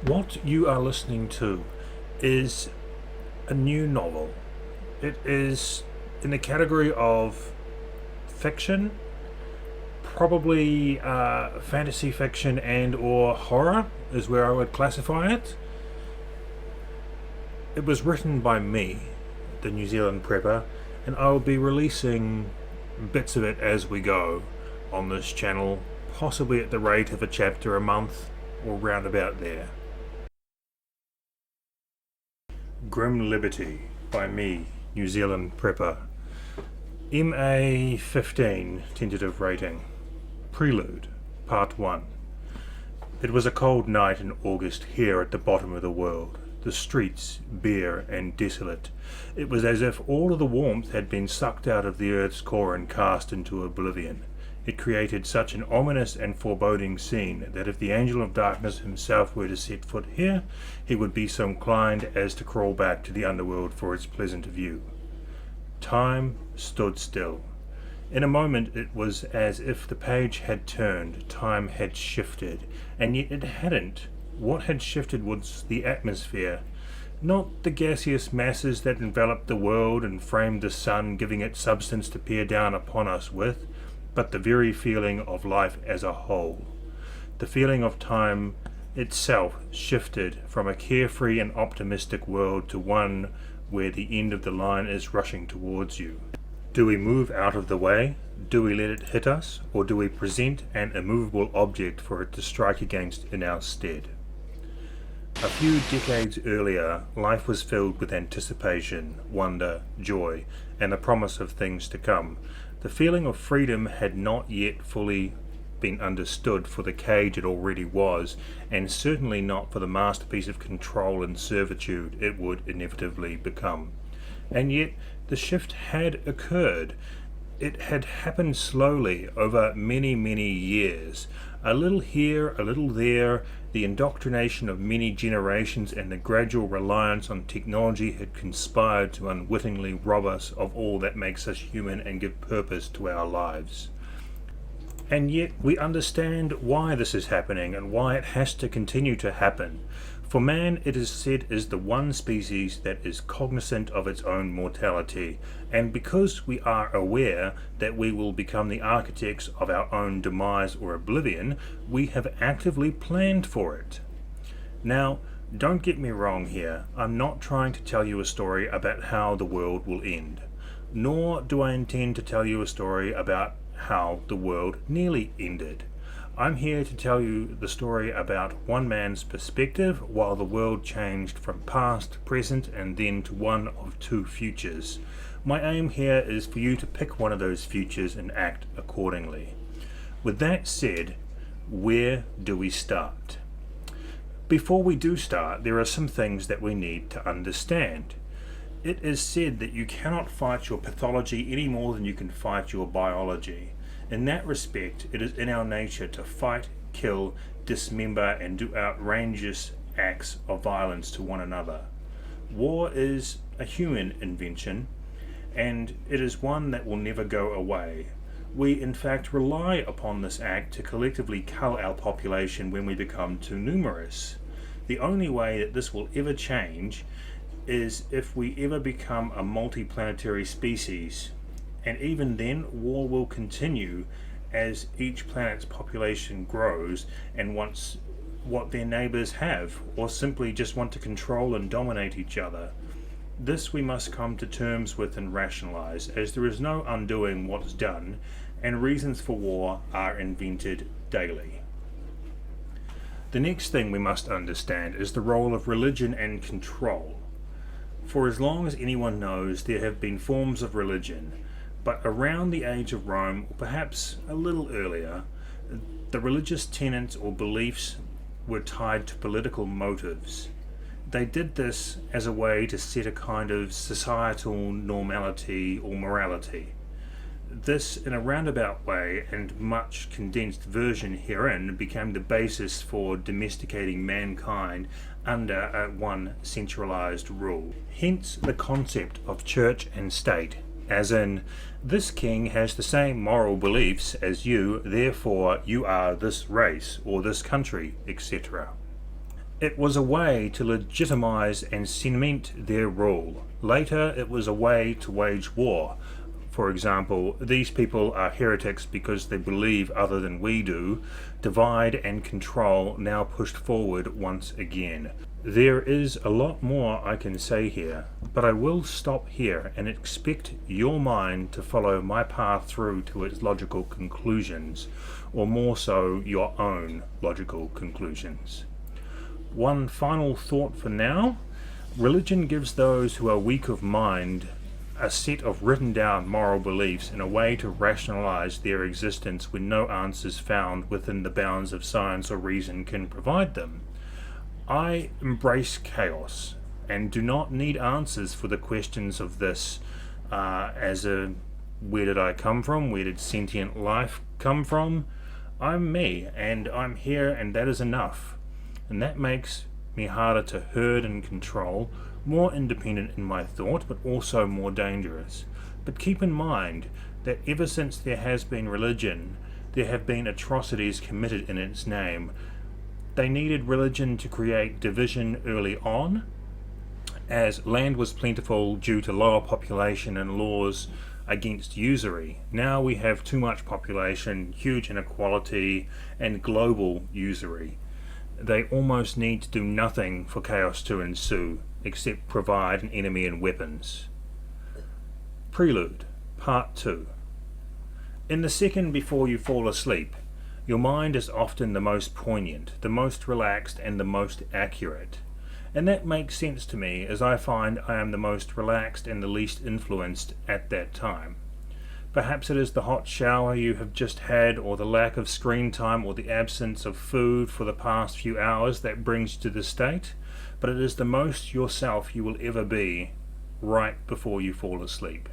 What you are listening to is a new novel. It is in the category of fiction, probably fantasy fiction and or horror is where I would classify it. It was written by me, the New Zealand prepper, and I will be releasing bits of it as we go on this channel, possibly at the rate of a chapter a month or round about there. Grim Liberty by me, New Zealand prepper. MA 15 tentative rating. Prelude, Part 1. It was a cold night in August here at the bottom of the world, the streets bare and desolate. It was as if all of the warmth had been sucked out of the earth's core and cast into oblivion. It created such an ominous and foreboding scene that if the angel of darkness himself were to set foot here, he would be so inclined as to crawl back to the underworld for its pleasant view. Time stood still. In a moment it was as if the page had turned, time had shifted, and yet it hadn't. What had shifted was the atmosphere, not the gaseous masses that enveloped the world and framed the sun, giving it substance to peer down upon us with, but the very feeling of life as a whole. The feeling of time itself shifted from a carefree and optimistic world to one where the end of the line is rushing towards you. Do we move out of the way? Do we let it hit us? Or do we present an immovable object for it to strike against in our stead? A few decades earlier, life was filled with anticipation, wonder, joy, and the promise of things to come. The feeling of freedom had not yet fully been understood for the cage it already was, and certainly not for the masterpiece of control and servitude it would inevitably become. And yet the shift had occurred. It had happened slowly over many, many years. A little here, a little there, the indoctrination of many generations and the gradual reliance on technology had conspired to unwittingly rob us of all that makes us human and give purpose to our lives. And yet we understand why this is happening and why it has to continue to happen. For man, it is said, is the one species that is cognizant of its own mortality, and because we are aware that we will become the architects of our own demise or oblivion, we have actively planned for it. Now, don't get me wrong here. I'm not trying to tell you a story about how the world will end, nor do I intend to tell you a story about how the world nearly ended. I'm here to tell you the story about one man's perspective while the world changed from past, present, and then to one of two futures. My aim here is for you to pick one of those futures and act accordingly. With that said, where do we start? Before we do start, there are some things that we need to understand. It is said that you cannot fight your pathology any more than you can fight your biology. In that respect, it is in our nature to fight, kill, dismember, and do outrageous acts of violence to one another. War is a human invention, and it is one that will never go away. We in fact rely upon this act to collectively cull our population when we become too numerous. The only way that this will ever change is if we ever become a multi-planetary species. And even then, war will continue as each planet's population grows and wants what their neighbors have, or simply just want to control and dominate each other. This we must come to terms with and rationalize, as there is no undoing what's done, and reasons for war are invented daily. The next thing we must understand is the role of religion and control. For as long as anyone knows, there have been forms of religion, but around the age of Rome, or perhaps a little earlier, the religious tenets or beliefs were tied to political motives. They did this as a way to set a kind of societal normality or morality. This, in a roundabout way and much condensed version herein, became the basis for domesticating mankind under one centralized rule. Hence the concept of church and state, as in, this king has the same moral beliefs as you, therefore you are this race or this country, etc. It was a way to legitimize and cement their rule. Later, it was a way to wage war. For example, these people are heretics because they believe other than we do. Divide and control now pushed forward once again. There is a lot more I can say here, but I will stop here and expect your mind to follow my path through to its logical conclusions, or more so, your own logical conclusions. One final thought for now. Religion gives those who are weak of mind a set of written down moral beliefs in a way to rationalize their existence when no answers found within the bounds of science or reason can provide them. I embrace chaos and do not need answers for the questions of this where did I come from? Where did sentient life come from? I'm me and I'm here, and that is enough. And that makes me harder to herd and control, more independent in my thought, but also more dangerous. But keep in mind that ever since there has been religion, there have been atrocities committed in its name. They needed religion to create division early on, as land was plentiful due to lower population and laws against usury. Now we have too much population, huge inequality, and global usury. They almost need to do nothing for chaos to ensue, except provide an enemy and weapons. Prelude, Part 2. In the second before you fall asleep, your mind is often the most poignant, the most relaxed, and the most accurate. And that makes sense to me, as I find I am the most relaxed and the least influenced at that time. Perhaps it is the hot shower you have just had, or the lack of screen time, or the absence of food for the past few hours that brings you to this state, but it is the most yourself you will ever be right before you fall asleep.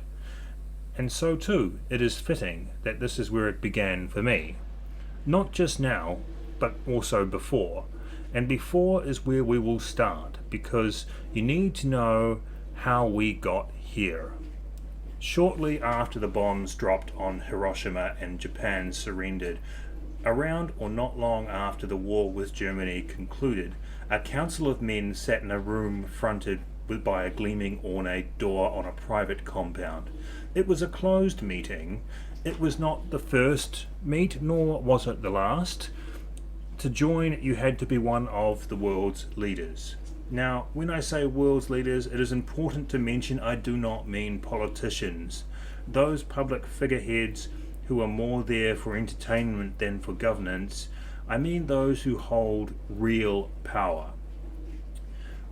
And so too, it is fitting that this is where it began for me. Not just now, but also before. And before is where we will start, because you need to know how we got here. Shortly after the bombs dropped on Hiroshima and Japan surrendered, around or not long after the war with Germany concluded, a council of men sat in a room fronted by a gleaming ornate door on a private compound. It was a closed meeting. It was not the first meet, nor was it the last. To join, you had to be one of the world's leaders. Now, when I say world's leaders, it is important to mention I do not mean politicians. Those public figureheads who are more there for entertainment than for governance. I mean those who hold real power.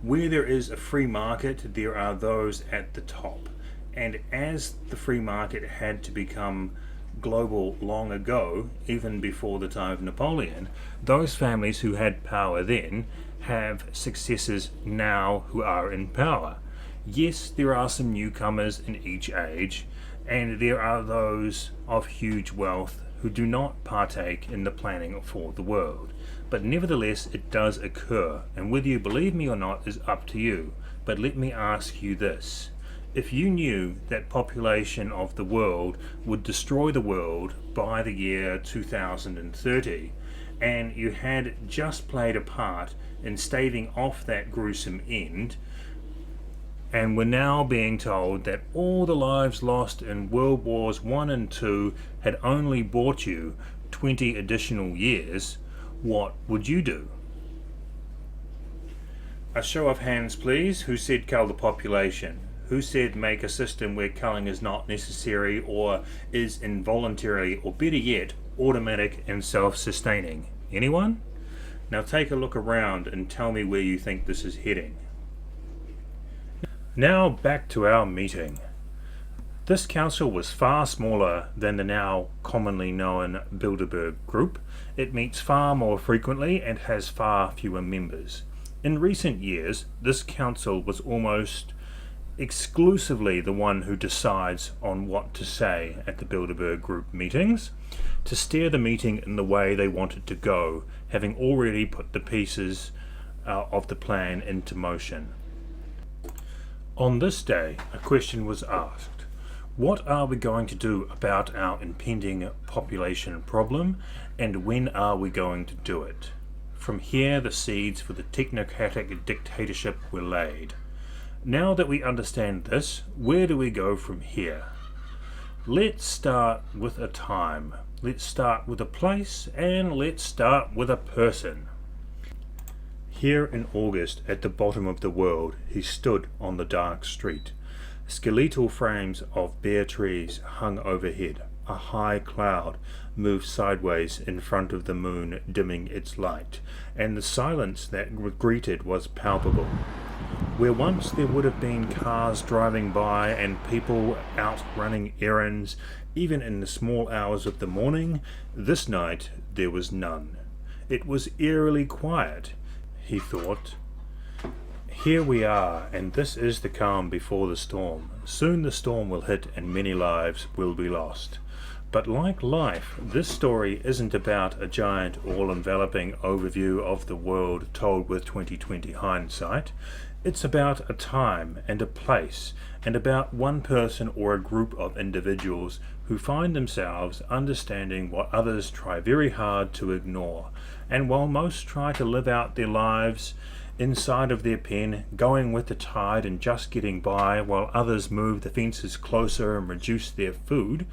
Where there is a free market, there are those at the top. And as the free market had to become global long ago, even before the time of Napoleon, those families who had power then have successors now who are in power. Yes, there are some newcomers in each age, and there are those of huge wealth who do not partake in the planning for the world. But nevertheless, it does occur, and whether you believe me or not is up to you. But let me ask you this. If you knew that population of the world would destroy the world by the year 2030, and you had just played a part in staving off that gruesome end, and we're now being told that all the lives lost in World Wars I and II had only bought you 20 additional years, what would you do? A show of hands, please. Who said cull the population? Who said make a system where culling is not necessary or is involuntarily, or better yet, automatic and self-sustaining? Anyone? Now take a look around and tell me where you think this is heading. Now back to our meeting. This council was far smaller than the now commonly known Bilderberg Group. It meets far more frequently and has far fewer members. In recent years, this council was almost exclusively the one who decides on what to say at the Bilderberg Group meetings, to steer the meeting in the way they want it to go, having already put the pieces of the plan into motion. On this day, a question was asked. What are we going to do about our impending population problem, and when are we going to do it? From here the seeds for the technocratic dictatorship were laid. Now that we understand this, where do we go from here? Let's start with a time. Let's start with a place, and let's start with a person. Here in August, at the bottom of the world, he stood on the dark street. Skeletal frames of bare trees hung overhead. A high cloud moved sideways in front of the moon, dimming its light, and the silence that greeted was palpable. Where once there would have been cars driving by and people out running errands, even in the small hours of the morning, this night there was none. It was eerily quiet, he thought. Here we are, and this is the calm before the storm. Soon the storm will hit and many lives will be lost. But like life, this story isn't about a giant all-enveloping overview of the world told with 20/20 hindsight. It's about a time and a place, and about one person or a group of individuals who find themselves understanding what others try very hard to ignore. And while most try to live out their lives inside of their pen, going with the tide and just getting by, while others move the fences closer and reduce their food,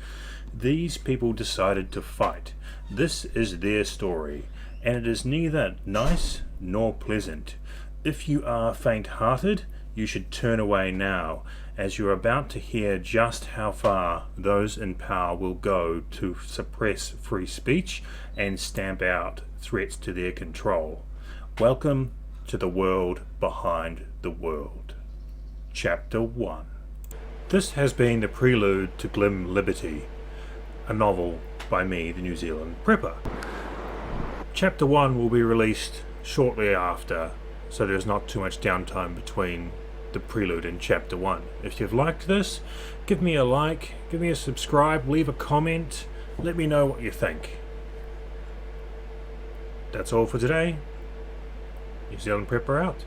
these people decided to fight. This is their story, and it is neither nice nor pleasant. If you are faint-hearted, you should turn away now, as you're about to hear just how far those in power will go to suppress free speech and stamp out threats to their control. Welcome to the world behind the world. Chapter 1. This has been the prelude to Grim Liberty, a novel by me, the New Zealand Prepper. Chapter 1 will be released shortly after, so there's not too much downtime between the prelude and chapter 1. If you've liked this, give me a like, give me a subscribe, leave a comment, let me know what you think. That's all for today. New Zealand Prepper out.